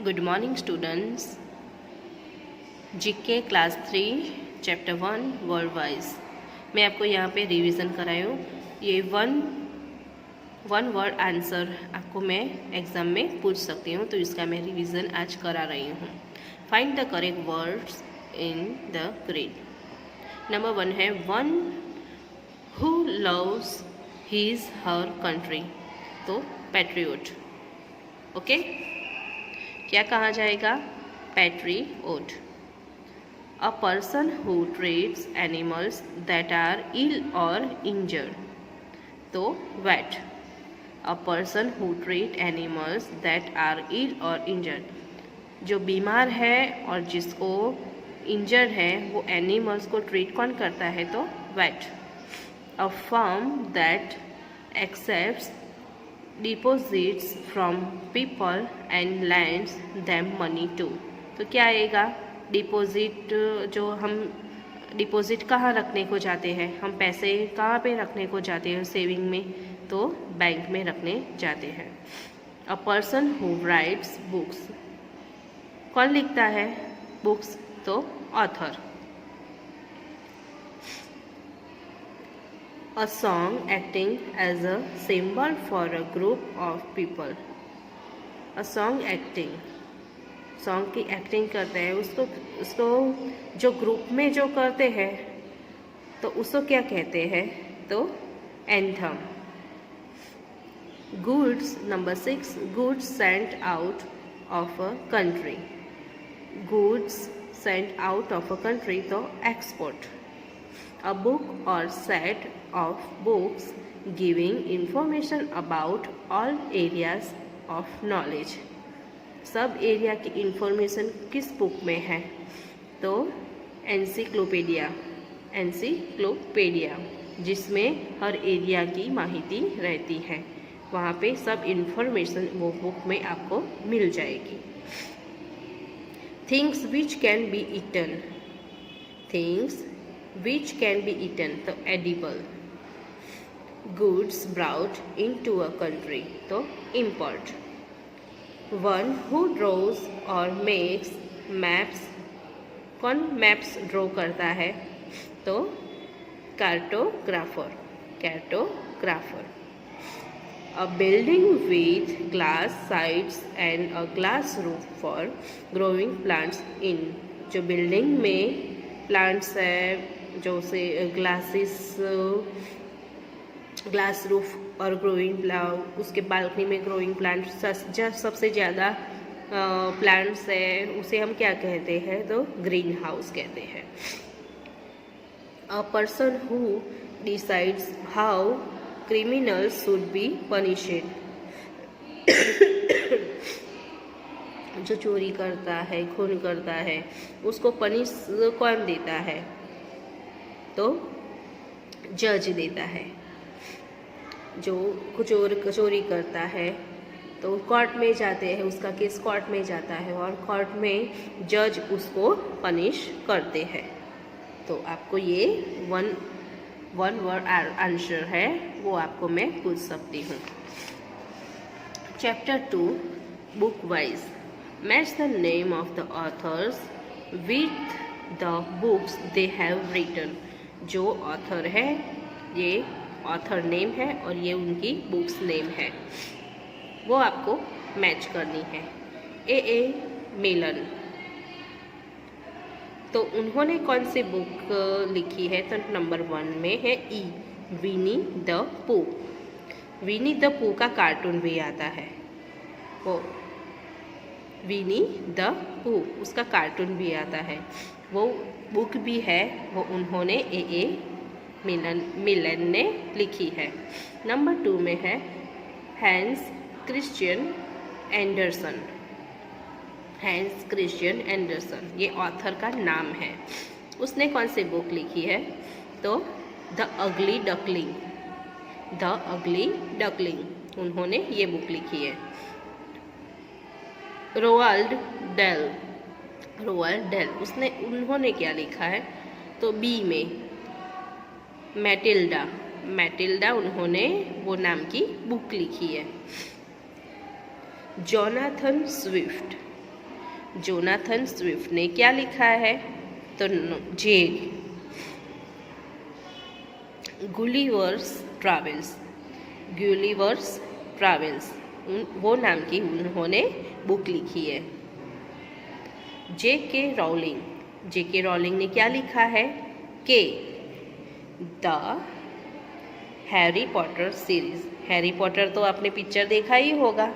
Good morning students. GK class 3 chapter 1 word wise मैं आपको यहाँ पे रिवीजन कराई हूँ। ये वन वर्ड आंसर आपको मैं एग्ज़ाम में पूछ सकती हूँ, तो इसका मैं रिवीजन आज करा रही हूँ। Find the correct words in the grid. Number 1 है one who loves his her country, तो पैट्रियोट। ओके, क्या कहा जाएगा? Patriot. A person who treats animals that are ill और इंजर्ड, तो vet. A person who treat animals that are ill और injured, जो बीमार है और जिसको इंजर्ड है वो एनिमल्स को ट्रीट कौन करता है? तो vet. A firm that accepts deposits from people and lends them money to, तो क्या आएगा? डिपॉजिट, जो हम डिपॉजिट कहाँ रखने को जाते हैं, हम पैसे कहाँ पे रखने को जाते हैं? सेविंग में, तो बैंक में रखने जाते हैं। A person who writes books, कौन लिखता है बुक्स? तो author. A song acting as a symbol for a group of people. A song acting, song की एक्टिंग करते हैं, उसको जो ग्रुप में जो करते हैं तो उसको क्या कहते हैं? तो anthem. Goods, number 6, goods sent out of a country. Goods sent out of a country, तो export. A book or set of books giving information about all areas of knowledge. सब एरिया की इंफॉर्मेशन किस book में है? तो एनसिक्लोपीडिया। एनसिक्लोपीडिया जिसमें हर area की माहिती रहती है, वहाँ पे सब इंफॉर्मेशन वो बुक में आपको मिल जाएगी। Things which can be eaten. Things which can be eaten, तो edible। goods brought into a country, तो import। one who draws or makes maps, कौन मैप्स ड्रॉ करता है? तो cartographer. Cartographer. a building with glass sides and a glass roof for growing plants in, जो building में plants है, जो से ग्लास रूफ और ग्रोइंग उसके बालकनी में ग्रोइंग प्लांट सबसे ज़्यादा प्लांट्स है, उसे हम क्या कहते हैं? तो ग्रीन हाउस कहते हैं। A person who decides how criminals should be punished, जो चोरी करता है, खून करता है, उसको पनिश कौन देता है? तो जज देता है। जो चोरी करता है तो कोर्ट में जाते हैं, उसका केस कोर्ट में जाता है और कोर्ट में जज उसको पनिश करते हैं। तो आपको ये वन वर्ड आंसर है, वो आपको मैं पूछ सकती हूँ। Chapter 2 book wise. Match the name of the authors with the books they have written. जो ऑथर है, ये ऑथर नेम है और ये उनकी बुक्स नेम है, वो आपको मैच करनी है। ए मिलन, तो उन्होंने कौन सी बुक लिखी है? तो नंबर 1 में है ई, विनी द पू। विनी द पू का कार्टून भी आता है, वो विनी द पू, उसका कार्टून भी आता है, वो बुक भी है, वो उन्होंने ए मिलन ने लिखी है। नंबर 2 में है Hans Christian Anderson. Hans Christian Anderson, ये ऑथर का नाम है। उसने कौन सी बुक लिखी है? तो the ugly duckling. The ugly duckling, उन्होंने ये बुक लिखी है। Roald del. रोवाल्ड डेल, उन्होंने क्या लिखा है? तो बी में मैटिल्डा। मैटिल्डा, उन्होंने वो नाम की बुक लिखी है। Jonathan Swift. जोनाथन स्विफ्ट ने क्या लिखा है? तो जे। गुलिवर्स ट्रैवल्स, गुलिवर्स ट्रैवल्स वो नाम की उन्होंने बुक लिखी है। J.K. Rolling, J.K. रॉलिंग ने क्या लिखा है? के the Harry Potter series, Harry Potter तो आपने पिक्चर देखा ही होगा,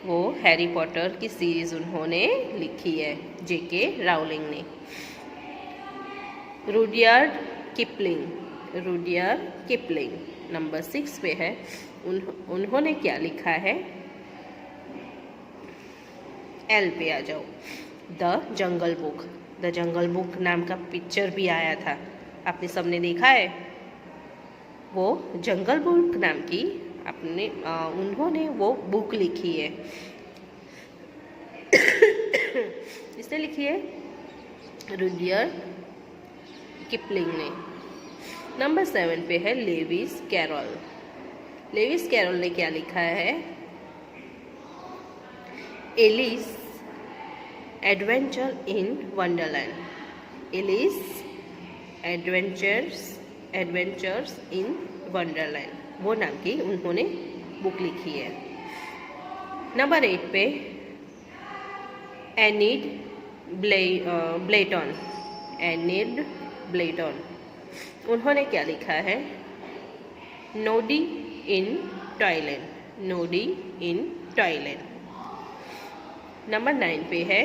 वो हैरी पॉटर की सीरीज उन्होंने लिखी है J.K. रॉलिंग ने। Rudyard Kipling, Rudyard Kipling number 6 पे है, उन्होंने क्या लिखा है? L पे आ जाओ, the jungle book, the jungle book नाम का पिक्चर भी आया था, आपने सबने देखा है। वो जंगल बुक नाम की अपने उन्होंने वो बुक लिखी है। इसने लिखी है रुडयार्ड किपलिंग ने। नंबर 7 पे है लेविस कैरोल, लेविस कैरोल ने क्या लिखा है? Alice adventure in Wonderland, Alice adventures in Wonderland वो नाम की उन्होंने बुक लिखी है। नंबर 8 पे एनिड ब्लेटन, एनिड ब्लेटन उन्होंने क्या लिखा है? नोडी इन टॉयलैंड, नोडी इन टॉयलैंड। नंबर 9 पे है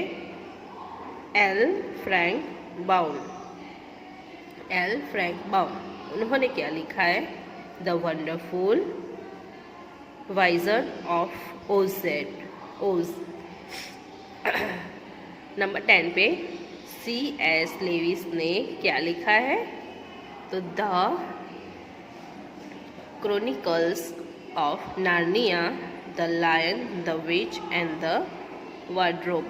एल फ्रैंक बाउन, एल फ्रैंक बाउन उन्होंने क्या लिखा है? द वंडरफुल वाइजर ऑफ ओज, ओज। नंबर 10 पे C.S. लेविस ने क्या लिखा है? तो the Chronicles of Narnia, the lion, the witch and the wardrobe.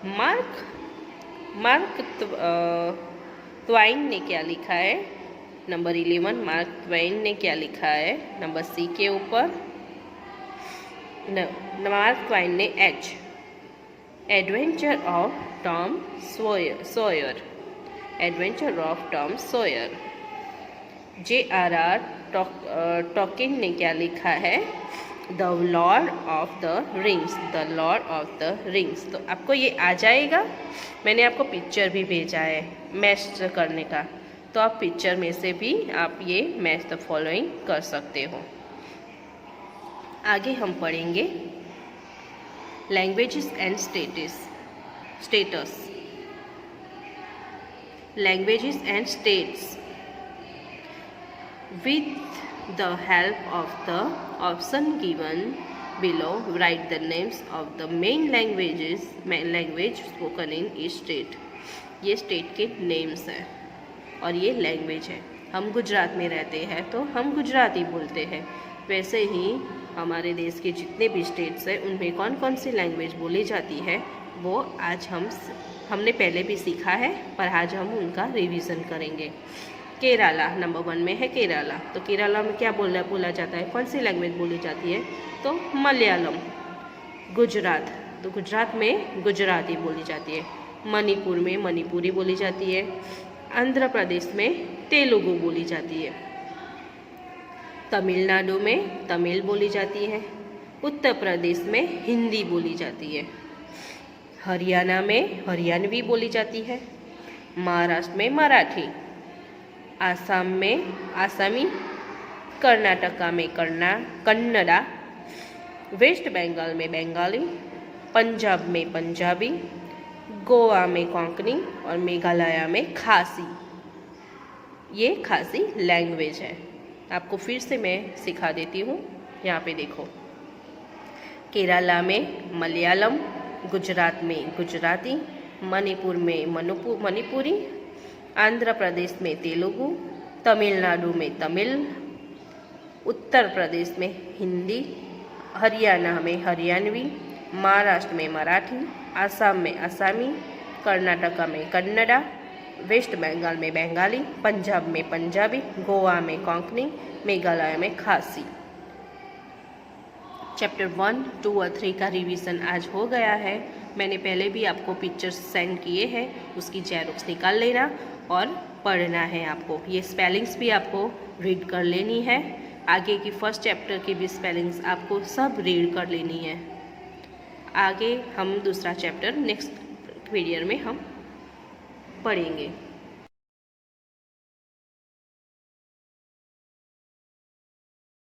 Mark Twain ने क्या लिखा है? नंबर 11 मार्क ट्वाइन ने क्या लिखा है? नंबर C के ऊपर मार्क ट्वाइन ने H, adventure of Tom Sawyer, adventure of Tom Sawyer. J.R.R. Token ने क्या लिखा है? The Lord of the rings, the Lord of the rings. तो आपको ये आ जाएगा, मैंने आपको पिक्चर भी भेजा है मैच करने का, तो आप पिक्चर में से भी आप ये मैच द फॉलोइंग कर सकते हो। आगे हम पढ़ेंगे languages and status, languages and states. With the help of the option given below, write the names of the main language spoken in each state। ये स्टेट के नेम्स हैं और ये लैंग्वेज है। हम गुजरात में रहते हैं तो हम गुजराती बोलते हैं, वैसे ही हमारे देश के जितने भी स्टेट्स हैं उनमें कौन कौन सी लैंग्वेज बोली जाती है वो आज हमने पहले भी सीखा है, पर आज हम उनका रिवीजन करेंगे। केरला नंबर 1 में है केरला, तो केरला में क्या बोला जाता है? कौन सी लैंग्वेज बोली जाती है? तो मलयालम। गुजरात, तो गुजरात में गुजराती बोली जाती है। मणिपुर में मणिपुरी बोली जाती है। आंध्र प्रदेश में तेलुगु बोली जाती है। तमिलनाडु में तमिल बोली जाती है। उत्तर प्रदेश में हिंदी बोली जाती है। हरियाणा में हरियाणवी बोली जाती है। महाराष्ट्र में मराठी। आसाम में आसामी। कर्नाटका में कन्नड़ा। वेस्ट बंगाल में बंगाली। पंजाब में पंजाबी। गोवा में कोंकणी और मेघालय में खासी। ये खासी लैंग्वेज है। आपको फिर से मैं सिखा देती हूँ, यहाँ पे देखो। केरला में मलयालम, गुजरात में गुजराती, मणिपुर में मणिपुरी, आंध्र प्रदेश में तेलुगु, तमिलनाडु में तमिल, उत्तर प्रदेश में हिंदी, हरियाणा में हरियाणवी, महाराष्ट्र में मराठी, आसाम में आसामी, कर्नाटका में कन्नड़ा, वेस्ट बंगाल में बंगाली, पंजाब में पंजाबी, गोवा में कोंकणी, मेघालय में खासी। चैप्टर 1, 2 और 3 का रिवीजन आज हो गया है। मैंने पहले भी आपको पिक्चर्स सेंड किए हैं, उसकी जेरॉक्स निकाल लेना और पढ़ना है आपको। ये स्पेलिंग्स भी आपको रीड कर लेनी है। आगे की फर्स्ट चैप्टर की भी स्पेलिंग्स आपको सब रीड कर लेनी है। आगे हम दूसरा चैप्टर नेक्स्ट वीडियो में हम पढ़ेंगे।